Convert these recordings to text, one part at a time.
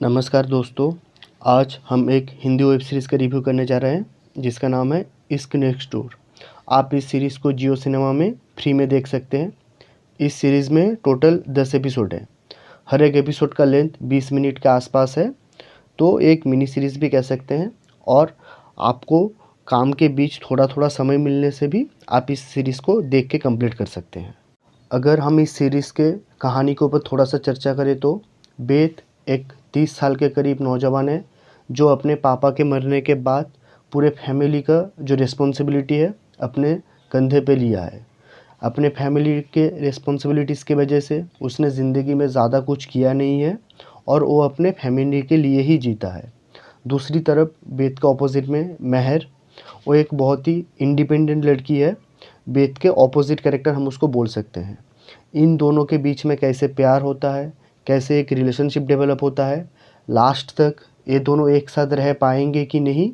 नमस्कार दोस्तों, आज हम एक हिंदी वेब सीरीज़ का रिव्यू करने जा रहे हैं जिसका नाम है इश्क नेक्स्ट डोर। आप इस सीरीज़ को जियो सिनेमा में फ्री में देख सकते हैं। इस सीरीज़ में टोटल 10 एपिसोड है। हर एक एपिसोड का लेंथ 20 मिनट के आसपास है, तो एक मिनी सीरीज़ भी कह सकते हैं। और आपको काम के बीच थोड़ा थोड़ा समय मिलने से भी आप इस सीरीज़ को देख के कंप्लीट कर सकते हैं। अगर हम इस सीरीज़ के कहानी के ऊपर थोड़ा सा चर्चा करें तो बेथ एक 30 साल के करीब नौजवान है जो अपने पापा के मरने के बाद पूरे फैमिली का जो रिस्पॉन्सिबिलिटी है अपने कंधे पे लिया है। अपने फैमिली के रिस्पॉन्सिबिलिटीज़ की वजह से उसने ज़िंदगी में ज़्यादा कुछ किया नहीं है और वो अपने फैमिली के लिए ही जीता है। दूसरी तरफ बेथ का ऑपोजिट में महर, वो एक बहुत ही इंडिपेंडेंट लड़की है। बेथ के ऑपोजिट कैरेक्टर हम उसको बोल सकते हैं। इन दोनों के बीच में कैसे प्यार होता है, कैसे एक रिलेशनशिप डेवलप होता है, लास्ट तक ये दोनों एक साथ रह पाएंगे कि नहीं,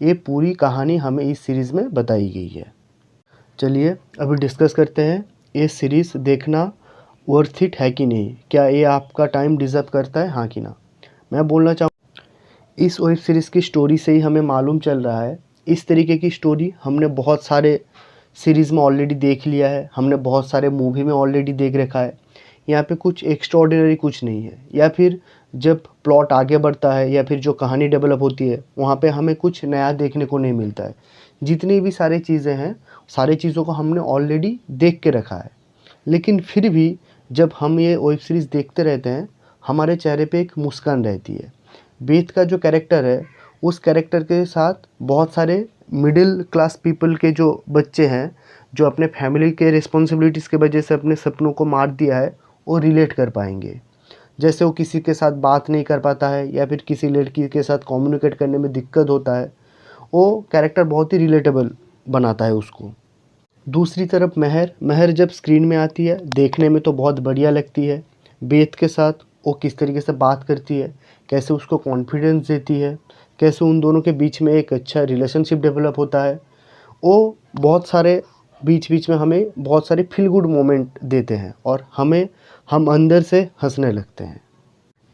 ये पूरी कहानी हमें इस सीरीज़ में बताई गई है। चलिए अभी डिस्कस करते हैं ये सीरीज़ देखना वर्थ इट है कि नहीं, क्या ये आपका टाइम डिज़र्व करता है, हाँ कि ना। मैं बोलना चाहूँ इस वेब सीरीज़ की स्टोरी से ही हमें मालूम चल रहा है। इस तरीके की स्टोरी हमने बहुत सारे सीरीज़ में ऑलरेडी देख लिया है, हमने बहुत सारे मूवी में ऑलरेडी देख रखा है। यहाँ पे कुछ एक्स्ट्राऑर्डिनरी कुछ नहीं है, या फिर जब प्लॉट आगे बढ़ता है या फिर जो कहानी डेवलप होती है वहाँ पे हमें कुछ नया देखने को नहीं मिलता है। जितनी भी सारी चीज़ें हैं, सारी चीज़ों को हमने ऑलरेडी देख के रखा है। लेकिन फिर भी जब हम ये वेब सीरीज़ देखते रहते हैं, हमारे चेहरे पे एक मुस्कान रहती है। बेथ का जो कैरेक्टर है, उस कैरेक्टर के साथ बहुत सारे मिडिल क्लास पीपल के जो बच्चे हैं, जो अपने फैमिली के रिस्पॉन्सिबिलिटीज़ की वजह से अपने सपनों को मार दिया है, वो रिलेट कर पाएंगे। जैसे वो किसी के साथ बात नहीं कर पाता है या फिर किसी लड़की के साथ कम्युनिकेट करने में दिक्कत होता है, वो कैरेक्टर बहुत ही रिलेटेबल बनाता है उसको। दूसरी तरफ महर जब स्क्रीन में आती है देखने में तो बहुत बढ़िया लगती है। बेथ के साथ वो किस तरीके से बात करती है, कैसे उसको कॉन्फिडेंस देती है, कैसे उन दोनों के बीच में एक अच्छा रिलेशनशिप डेवलप होता है, वो बहुत सारे बीच बीच में हमें बहुत सारे फील गुड मोमेंट देते हैं और हम अंदर से हंसने लगते हैं।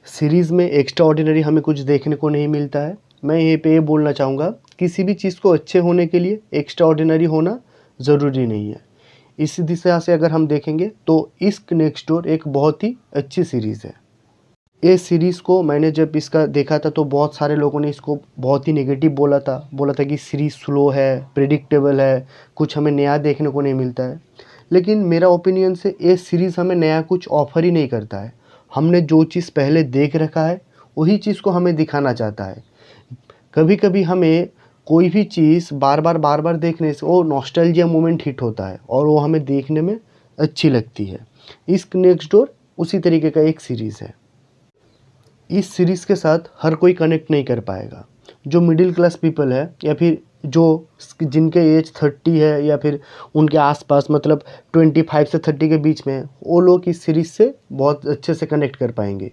सीरीज़ में एक्स्ट्रा ऑर्डिनरी हमें कुछ देखने को नहीं मिलता है। मैं यहीं पे ये बोलना चाहूँगा, किसी भी चीज़ को अच्छे होने के लिए एक्स्ट्रा ऑर्डिनरी होना ज़रूरी नहीं है। इस दिशा से अगर हम देखेंगे तो इश्क नेक्स्ट डोर एक बहुत ही अच्छी सीरीज़ है। ये सीरीज़ को मैंने जब इसका देखा था तो बहुत सारे लोगों ने इसको बहुत ही नेगेटिव बोला था कि सीरीज़ स्लो है, प्रेडिक्टेबल है, कुछ हमें नया देखने को नहीं मिलता है। लेकिन मेरा ओपिनियन से ये सीरीज़ हमें नया कुछ ऑफ़र ही नहीं करता है। हमने जो चीज़ पहले देख रखा है वही चीज़ को हमें दिखाना चाहता है। कभी कभी हमें कोई भी चीज़ बार बार देखने से वो नॉस्टैल्जिया मोमेंट हिट होता है और वो हमें देखने में अच्छी लगती है। इश्क नेक्स्ट डोर उसी तरीके का एक सीरीज़ है। इस सीरीज़ के साथ हर कोई कनेक्ट नहीं कर पाएगा। जो मिडिल क्लास पीपल है या फिर जो जिनके एज 30 है या फिर उनके आसपास, मतलब 25 से 30 के बीच में है, वो लोग इस सीरीज़ से बहुत अच्छे से कनेक्ट कर पाएंगे।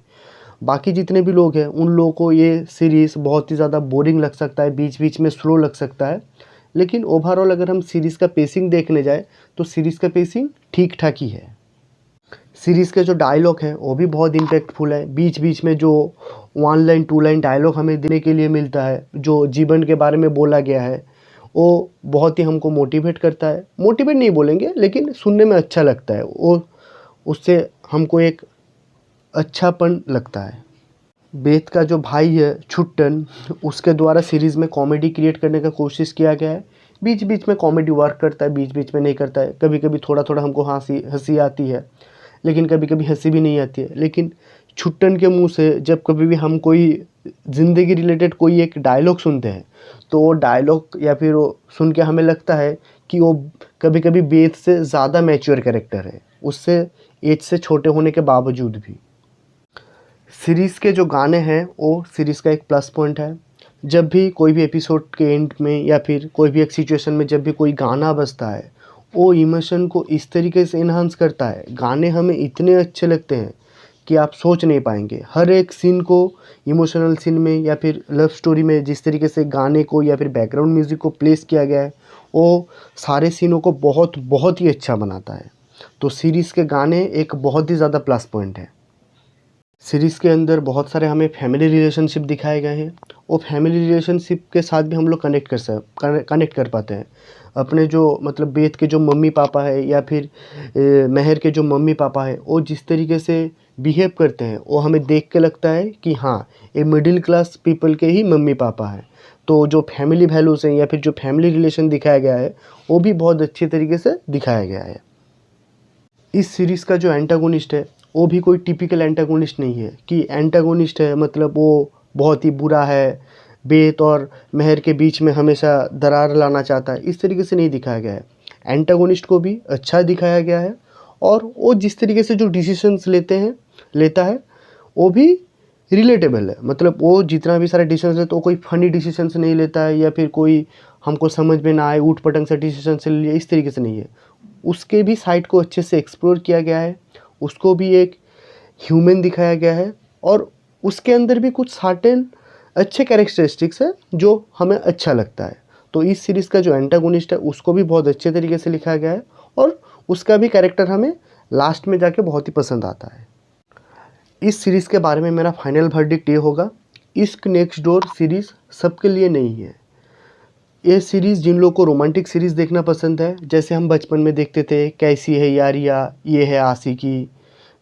बाकी जितने भी लोग हैं उन लोगों को ये सीरीज़ बहुत ही ज़्यादा बोरिंग लग सकता है, बीच बीच में स्लो लग सकता है। लेकिन ओवरऑल अगर हम सीरीज़ का पेसिंग देखने जाए तो सीरीज़ का पेसिंग ठीक ठाक ही है। सीरीज़ के जो डायलॉग हैं वो भी बहुत इम्पैक्टफुल है। बीच बीच में जो 1 लाइन 2 लाइन डायलॉग हमें देने के लिए मिलता है, जो जीवन के बारे में बोला गया है, वो बहुत ही हमको मोटिवेट करता है। मोटिवेट नहीं बोलेंगे लेकिन सुनने में अच्छा लगता है, वो उससे हमको एक अच्छापन लगता है। बेथ का जो भाई है छुट्टन, उसके द्वारा सीरीज़ में कॉमेडी क्रिएट करने का कोशिश किया गया है। बीच बीच में कॉमेडी वर्क करता है, बीच बीच में नहीं करता है। कभी कभी थोड़ा थोड़ा हमको हंसी आती है, लेकिन कभी कभी हंसी भी नहीं आती है। लेकिन छुट्टन के मुंह से जब कभी भी हम कोई ज़िंदगी रिलेटेड कोई एक डायलॉग सुनते हैं तो वो डायलॉग या फिर वो सुन के हमें लगता है कि वो कभी कभी बेथ से ज़्यादा मैच्योर कैरेक्टर है, उससे एज से छोटे होने के बावजूद भी। सीरीज़ के जो गाने हैं वो सीरीज़ का एक प्लस पॉइंट है। जब भी कोई भी एपिसोड के एंड में या फिर कोई भी एक सिचुएशन में जब भी कोई गाना बजता है, वो इमोशन को इस तरीके से इन्हांस करता है। गाने हमें इतने अच्छे लगते हैं कि आप सोच नहीं पाएंगे। हर एक सीन को, इमोशनल सीन में या फिर लव स्टोरी में जिस तरीके से गाने को या फिर बैकग्राउंड म्यूज़िक को प्लेस किया गया है, वो सारे सीनों को बहुत बहुत ही अच्छा बनाता है। तो सीरीज़ के गाने एक बहुत ही ज़्यादा प्लस पॉइंट है। सीरीज़ के अंदर बहुत सारे हमें फैमिली रिलेशनशिप दिखाए गए हैं। वो फैमिली रिलेशनशिप के साथ भी हम लोग कनेक्ट कर पाते हैं। अपने जो मतलब बेत के जो मम्मी पापा है या फिर महर के जो मम्मी पापा है, वो जिस तरीके से बिहेव करते हैं वो हमें देख के लगता है कि हाँ, ये मिडिल क्लास पीपल के ही मम्मी पापा हैं। तो जो फैमिली वैल्यूज़ हैं या फिर जो फैमिली रिलेशन दिखाया गया है वो भी बहुत अच्छे तरीके से दिखाया गया है। इस सीरीज़ का जो एंटागोनिस्ट है वो भी कोई टिपिकल एंटागोनिस्ट नहीं है कि एंटागोनिस्ट है मतलब वो बहुत ही बुरा है, बेत और महर के बीच में हमेशा दरार लाना चाहता है, इस तरीके से नहीं दिखाया गया है। एंटागोनिस्ट को भी अच्छा दिखाया गया है और वो जिस तरीके से जो डिसीजंस लेता है वो भी रिलेटेबल है। मतलब वो जितना भी सारे डिसीजंस लेता है वो कोई फ़नी डिसीजंस नहीं लेता है या फिर कोई हमको समझ में ना आए ऊट-पटांग से डिसीजंस ले लिया, इस तरीके से नहीं है। उसके भी साइड को अच्छे से एक्सप्लोर किया गया है, उसको भी एक ह्यूमन दिखाया गया है और उसके अंदर भी कुछ सर्टेन अच्छे कैरेक्टरिस्टिक्स है जो हमें अच्छा लगता है। तो इस सीरीज़ का जो एंटागोनिस्ट है उसको भी बहुत अच्छे तरीके से लिखा गया है और उसका भी कैरेक्टर हमें लास्ट में जाके बहुत ही पसंद आता है। इस सीरीज़ के बारे में मेरा फाइनल वर्डिक्ट ये होगा, इश्क नेक्स्ट डोर सीरीज़ सबके लिए नहीं है। ये सीरीज़ जिन लोगों को रोमांटिक सीरीज़ देखना पसंद है, जैसे हम बचपन में देखते थे कैसी है यारियाँ, ये है आशिकी,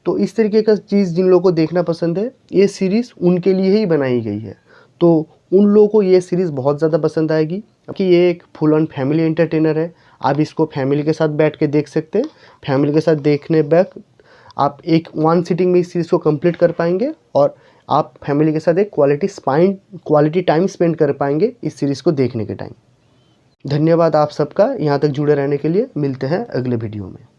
तो इस तरीके का चीज़ जिन लोगों को देखना पसंद है ये सीरीज़ उनके लिए ही बनाई गई है। तो उन लोगों को ये सीरीज़ बहुत ज़्यादा पसंद आएगी क्योंकि ये एक फुल ऑन फैमिली एंटरटेनर है। आप इसको फैमिली के साथ बैठ के देख सकते हैं। फैमिली के साथ देखने बैक आप एक वन सिटिंग में इस सीरीज़ को कंप्लीट कर पाएंगे और आप फैमिली के साथ एक क्वालिटी टाइम स्पेंड कर पाएंगे इस सीरीज़ को देखने के टाइम। धन्यवाद आप सबका यहाँ तक जुड़े रहने के लिए। मिलते हैं अगले वीडियो में।